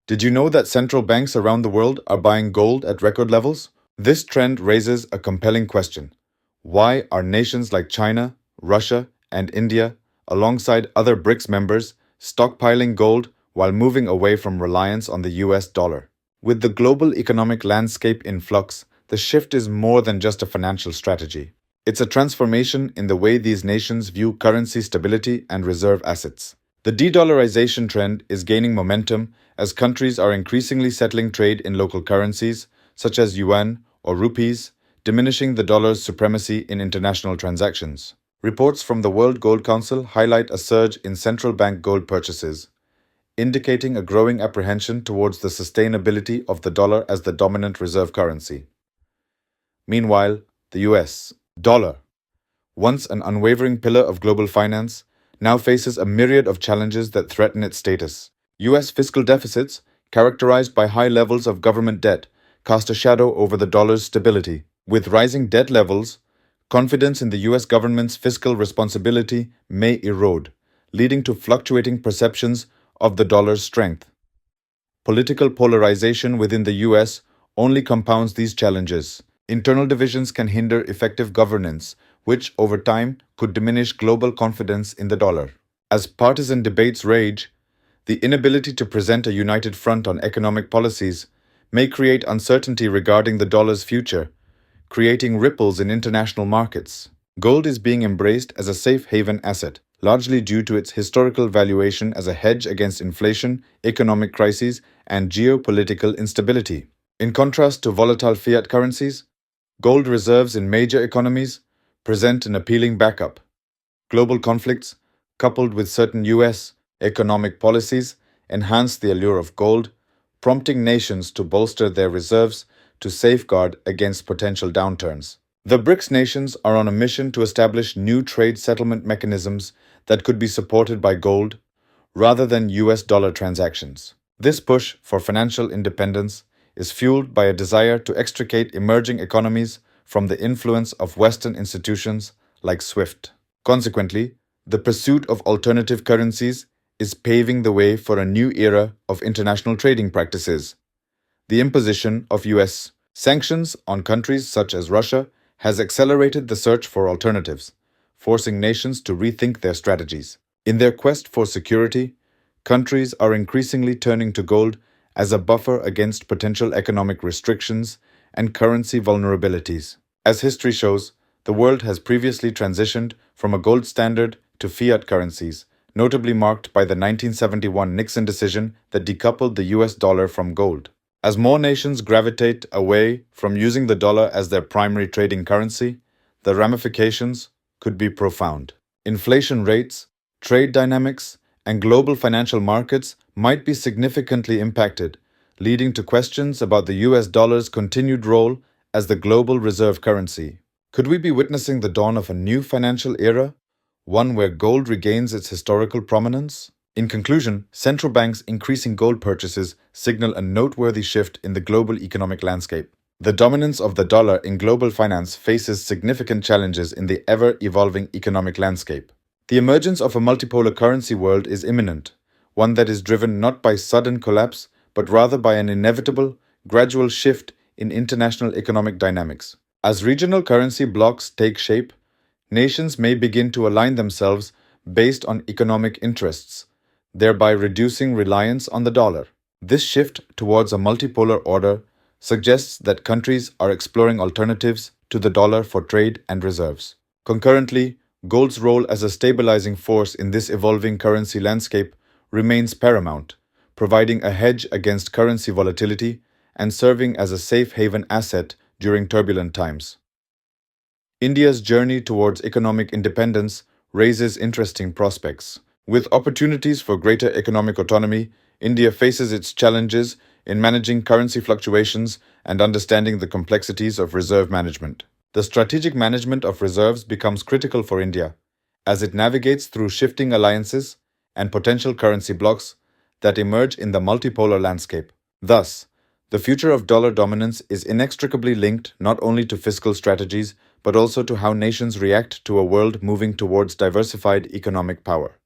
Did you know that central banks around the world are buying gold at record levels? This trend raises a compelling question. Why are nations like China, Russia, and India, alongside other BRICS members, stockpiling gold while moving away from reliance on the US dollar? With the global economic landscape in flux, the shift is more than just a financial strategy. It's a transformation in the way these nations view currency stability and reserve assets. The de-dollarization trend is gaining momentum as countries are increasingly settling trade in local currencies, such as yuan or rupees, diminishing the dollar's supremacy in international transactions. Reports from the World Gold Council highlight a surge in central bank gold purchases, indicating a growing apprehension towards the sustainability of the dollar as the dominant reserve currency. Meanwhile, the US dollar, once an unwavering pillar of global finance, now faces a myriad of challenges that threaten its status. US fiscal deficits, characterized by high levels of government debt, cast a shadow over the dollar's stability. With rising debt levels, confidence in the US government's fiscal responsibility may erode, leading to fluctuating perceptions of the dollar's strength. Political polarization within the US only compounds these challenges. Internal divisions can hinder effective governance, which over time could diminish global confidence in the dollar. As partisan debates rage, the inability to present a united front on economic policies may create uncertainty regarding the dollar's future, creating ripples in international markets. Gold is being embraced as a safe haven asset, largely due to its historical valuation as a hedge against inflation, economic crises, and geopolitical instability. In contrast to volatile fiat currencies, gold reserves in major economies present an appealing backup. Global conflicts, coupled with certain US economic policies, enhance the allure of gold, prompting nations to bolster their reserves to safeguard against potential downturns. The BRICS nations are on a mission to establish new trade settlement mechanisms that could be supported by gold rather than US dollar transactions. This push for financial independence is fueled by a desire to extricate emerging economies from the influence of Western institutions like SWIFT. Consequently, the pursuit of alternative currencies is paving the way for a new era of international trading practices. The imposition of US sanctions on countries such as Russia has accelerated the search for alternatives, forcing nations to rethink their strategies. In their quest for security, countries are increasingly turning to gold as a buffer against potential economic restrictions and currency vulnerabilities. As history shows, the world has previously transitioned from a gold standard to fiat currencies, notably marked by the 1971 Nixon decision that decoupled the US dollar from gold. As more nations gravitate away from using the dollar as their primary trading currency, the ramifications could be profound. Inflation rates, trade dynamics, and global financial markets might be significantly impacted, leading to questions about the US dollar's continued role as the global reserve currency. Could we be witnessing the dawn of a new financial era, one where gold regains its historical prominence? In conclusion, central banks' increasing gold purchases signal a noteworthy shift in the global economic landscape. The dominance of the dollar in global finance faces significant challenges in the ever-evolving economic landscape. The emergence of a multipolar currency world is imminent, one that is driven not by sudden collapse, but rather by an inevitable, gradual shift in international economic dynamics. As regional currency blocs take shape, nations may begin to align themselves based on economic interests, thereby reducing reliance on the dollar. This shift towards a multipolar order suggests that countries are exploring alternatives to the dollar for trade and reserves. Concurrently, gold's role as a stabilizing force in this evolving currency landscape remains paramount, providing a hedge against currency volatility and serving as a safe haven asset during turbulent times. India's journey towards economic independence raises interesting prospects. With opportunities for greater economic autonomy, India faces its challenges in managing currency fluctuations and understanding the complexities of reserve management. The strategic management of reserves becomes critical for India as it navigates through shifting alliances and potential currency blocs that emerge in the multipolar landscape. Thus, the future of dollar dominance is inextricably linked not only to fiscal strategies but also to how nations react to a world moving towards diversified economic power.